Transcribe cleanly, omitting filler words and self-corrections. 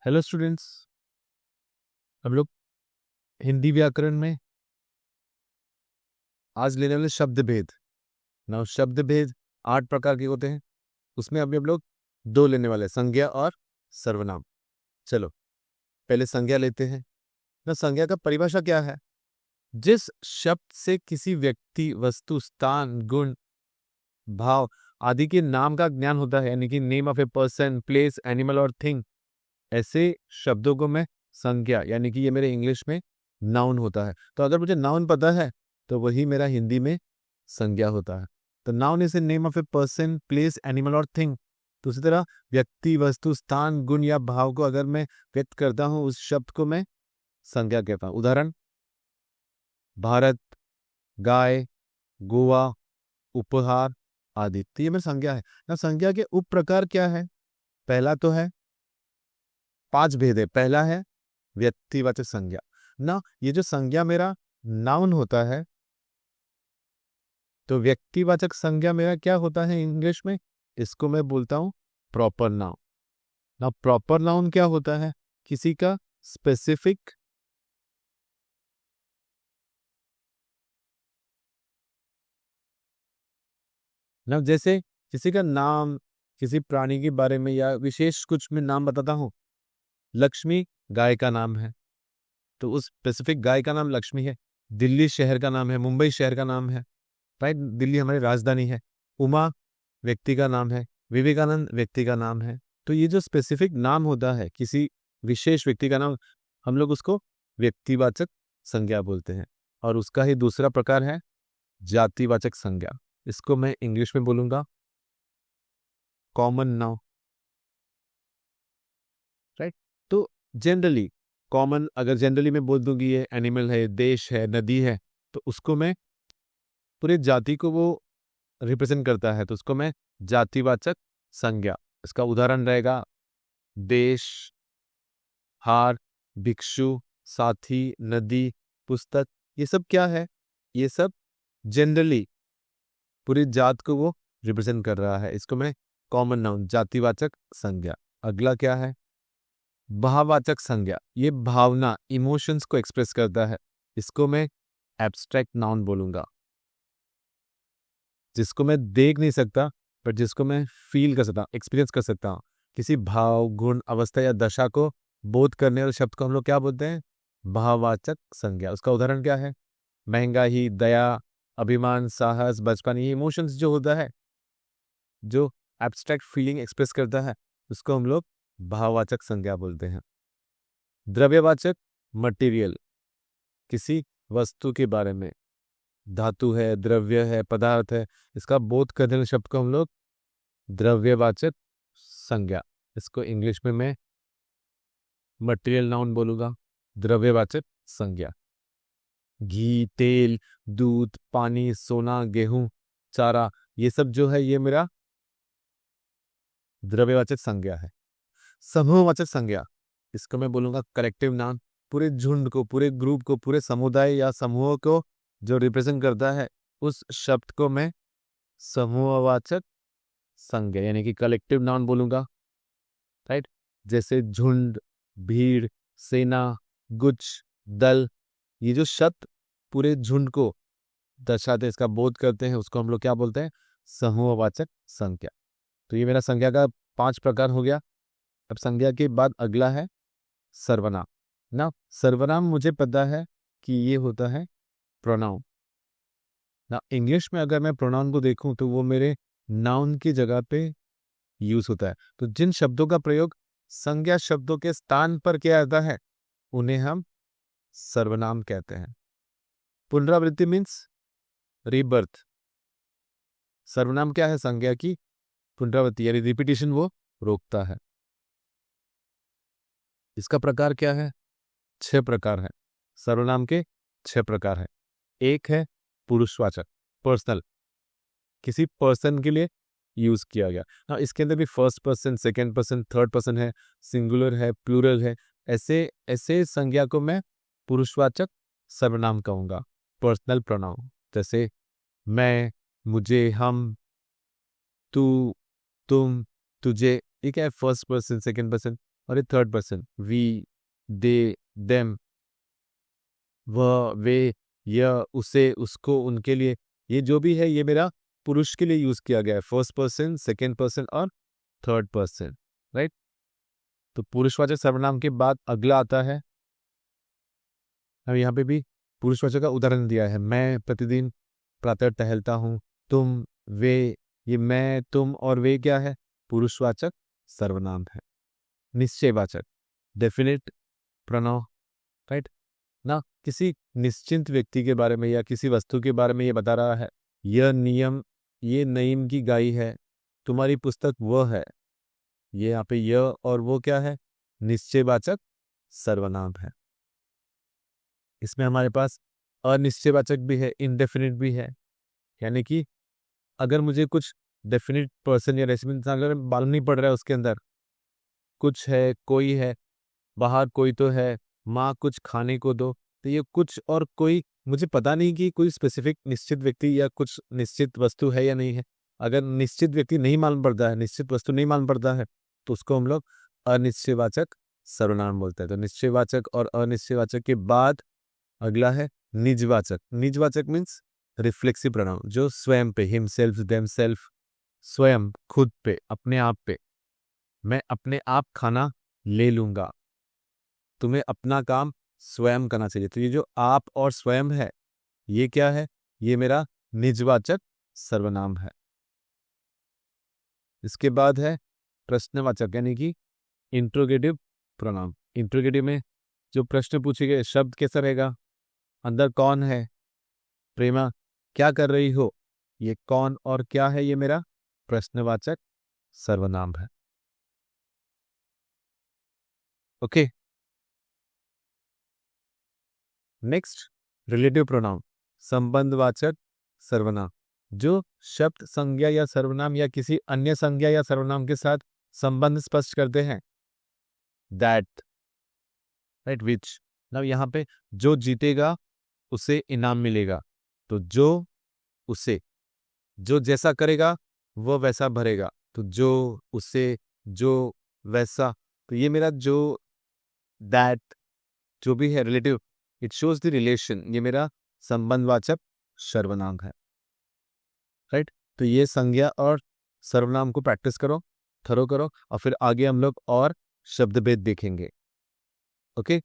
Hello students. हम लोग हिंदी व्याकरण में आज लेने वाले शब्द भेद। ना शब्द भेद 8 प्रकार के होते हैं, उसमें अभी हम लोग 2 लेने वाले हैं, संज्ञा और सर्वनाम। चलो पहले संज्ञा लेते हैं। ना संज्ञा का परिभाषा क्या है? जिस शब्द से किसी व्यक्ति, वस्तु, स्थान, गुण, भाव आदि के नाम का ज्ञान होता है, यानी कि name of a person, place, animal और थिंग, ऐसे शब्दों को मैं संज्ञा, यानी कि ये मेरे इंग्लिश में नाउन होता है। तो अगर मुझे नाउन पता है तो वही मेरा हिंदी में संज्ञा होता है। तो noun is a name of a person, place, animal और थिंग। तो उसी तरह व्यक्ति, वस्तु, स्थान, गुण या भाव को अगर मैं व्यक्त करता हूं, उस शब्द को मैं संज्ञा कहता हूं। उदाहरण: भारत, गाय, गोवा, उपहार आदि। तो ये मेरी संज्ञा है ना। संज्ञा के उप प्रकार क्या है? पहला तो है 5 भेद है। पहला है व्यक्तिवाचक संज्ञा। ना ये जो संज्ञा मेरा नाउन होता है, तो व्यक्तिवाचक संज्ञा मेरा क्या होता है इंग्लिश में? इसको मैं बोलता हूं प्रॉपर नाउन। ना प्रॉपर नाउन क्या होता है? किसी का स्पेसिफिक ना, जैसे किसी का नाम, किसी प्राणी के बारे में या विशेष कुछ में नाम बताता हूं। लक्ष्मी गाय का नाम है, तो उस स्पेसिफिक गाय का नाम लक्ष्मी है। दिल्ली शहर का नाम है, मुंबई शहर का नाम है, राइट? दिल्ली हमारी राजधानी है। उमा व्यक्ति का नाम है, विवेकानंद व्यक्ति का नाम है। तो ये जो स्पेसिफिक नाम होता है किसी विशेष व्यक्ति का नाम, हम लोग उसको व्यक्तिवाचक संज्ञा बोलते हैं। और उसका ही दूसरा प्रकार है जातिवाचक संज्ञा। इसको मैं इंग्लिश में बोलूंगा कॉमन नाउन, राइट? तो जनरली कॉमन, अगर जनरली मैं बोल दूंगी ये एनिमल है, देश है, नदी है, तो उसको मैं पूरे जाति को वो रिप्रेजेंट करता है, तो उसको मैं जातिवाचक संज्ञा। इसका उदाहरण रहेगा देश, हार, भिक्षु, साथी, नदी, पुस्तक। ये सब क्या है? ये सब जनरली पूरी जात को वो रिप्रेजेंट कर रहा है। इसको मैं कॉमन नाउन, जातिवाचक संज्ञा। अगला क्या है? भाववाचक संज्ञा। ये भावना, इमोशंस को एक्सप्रेस करता है। इसको मैं एब्स्ट्रैक्ट नाउन बोलूंगा। जिसको मैं देख नहीं सकता, पर जिसको मैं फील कर सकता हूँ, एक्सपीरियंस कर सकता हूँ। किसी भाव, गुण, अवस्था या दशा को बोध करने वाले शब्द को हम लोग क्या बोलते हैं? भाववाचक संज्ञा। उसका उदाहरण क्या है? महंगाई, दया, अभिमान, साहस, बचपन। ये इमोशंस जो होता है, जो एब्स्ट्रैक्ट फीलिंग एक्सप्रेस करता है, उसको हम लोग भाववाचक संज्ञा बोलते हैं। द्रव्यवाचक, मटेरियल, किसी वस्तु के बारे में, धातु है, द्रव्य है, पदार्थ है, इसका बोध करने वाले शब्द को हम लोग द्रव्यवाचक संज्ञा। इसको इंग्लिश में मैं मटेरियल नाउन बोलूंगा, द्रव्यवाचक संज्ञा। घी, तेल, दूध, पानी, सोना, गेहूं, चारा, ये सब जो है ये मेरा द्रव्यवाचक संज्ञा है। समूहवाचक संज्ञा, इसको मैं बोलूंगा कलेक्टिव नाउन। पूरे झुंड को, पूरे ग्रुप को, पूरे समुदाय या समूह को जो रिप्रेजेंट करता है, उस शब्द को मैं समूहवाचक संज्ञा यानी कि कलेक्टिव नाउन बोलूंगा, राइट? जैसे झुंड, भीड़, सेना, गुच्छ, दल। ये जो शब्द पूरे झुंड को दर्शाते, इसका बोध करते हैं, उसको हम लोग क्या बोलते हैं? समूहवाचक संज्ञा। तो ये मेरा संज्ञा का 5 प्रकार हो गया। अब संज्ञा के बाद अगला है सर्वनाम। ना सर्वनाम मुझे पता है कि ये होता है प्रोनाउन। ना इंग्लिश में अगर मैं प्रोनाउन को देखूं तो वो मेरे नाउन की जगह पे यूज होता है। तो जिन शब्दों का प्रयोग संज्ञा शब्दों के स्थान पर किया जाता है, उन्हें हम सर्वनाम कहते हैं। पुनरावृत्ति मीन्स रीबर्थ। सर्वनाम क्या है? संज्ञा की पुनरावृत्ति यानी रिपीटिशन वो रोकता है। इसका प्रकार क्या है? 6 प्रकार है। सर्वनाम के 6 प्रकार है। एक है पुरुषवाचक, पर्सनल, किसी पर्सन के लिए यूज किया गया। हाँ, इसके अंदर भी first person, second person, third person है, सिंगुलर है, प्लूरल है। ऐसे ऐसे संज्ञा को मैं पुरुषवाचक सर्वनाम कहूंगा, पर्सनल प्रोनाउन। जैसे मैं, मुझे, हम, तू, तुम, तुझे। ये क्या है? First person, second person. और ये third person, we, they, them, वह, वे, यह, उसे, उसको, उनके लिए, ये जो भी है ये मेरा पुरुष के लिए यूज किया गया है, फर्स्ट पर्सन, सेकेंड पर्सन और थर्ड पर्सन, राइट। तो पुरुषवाचक सर्वनाम के बाद अगला आता है, अब यहाँ पे भी पुरुषवाचक का उदाहरण दिया है, मैं प्रतिदिन प्रातः टहलता हूँ, तुम, वे, ये मैं, तुम और वे क्या है, पुरुषवाचक सर्वनाम है। निश्चयवाचक, डेफिनेट प्रोनाउन, राइट ना, किसी निश्चित व्यक्ति के बारे में या किसी वस्तु के बारे में ये बता रहा है, यह नियम, ये नईम की गाय है, तुम्हारी पुस्तक वह है, ये यहाँ पे यह और वो क्या है, निश्चयवाचक सर्वनाम है। इसमें हमारे पास अनिश्चयवाचक भी है, इनडेफिनिट भी है, यानी कि अगर मुझे कुछ डेफिनिट पर्सन या रेसिडेंट अगर मालूम नहीं पड़ रहा है, उसके अंदर कुछ है, कोई है, बाहर कोई तो है, माँ कुछ खाने को दो, तो ये कुछ और कोई मुझे पता नहीं कि कोई स्पेसिफिक निश्चित व्यक्ति या कुछ निश्चित वस्तु है या नहीं है। अगर निश्चित व्यक्ति नहीं मालूम पड़ता है, निश्चित वस्तु नहीं मालूम पड़ता है, तो उसको हम लोग अनिश्चयवाचक सर्वनाम बोलते हैं। तो निश्चयवाचक और अनिश्चयवाचक के बाद अगला है निजवाचक। निजवाचक मीन्स रिफ्लेक्सिव प्रोनाउन, जो स्वयं पे, हिमसेल्फ, देमसेल्फ, स्वयं, खुद पे, अपने आप पे, मैं अपने आप खाना ले लूंगा, तुम्हें अपना काम स्वयं करना चाहिए। तो ये जो आप और स्वयं है, ये क्या है, ये मेरा निजवाचक सर्वनाम है। इसके बाद है प्रश्नवाचक, यानी कि इंट्रोगेटिव प्रोनाउन। इंट्रोगेटिव में जो प्रश्न पूछे गए, शब्द कैसा रहेगा, अंदर कौन है, प्रेमा क्या कर रही हो, ये कौन और क्या है, ये मेरा प्रश्नवाचक सर्वनाम है। ओके, नेक्स्ट रिलेटिव प्रोनाउन, संबंधवाचक सर्वनाम, जो शब्द संज्ञा या सर्वनाम या किसी अन्य संज्ञा या सर्वनाम के साथ संबंध स्पष्ट करते हैं। That, right, which. नाउ यहाँ पे जो जीतेगा उसे इनाम मिलेगा, तो जो, उसे, जो जैसा करेगा वो वैसा भरेगा, तो जो, उसे, जो, वैसा, तो ये मेरा जो, दैट, जो भी है relative, it shows the relation, ये मेरा संबंधवाचक सर्वनाम है, राइट। तो ये संज्ञा और सर्वनाम को प्रैक्टिस करो, थरो करो, और फिर आगे हम लोग और शब्द भेद देखेंगे। ओके।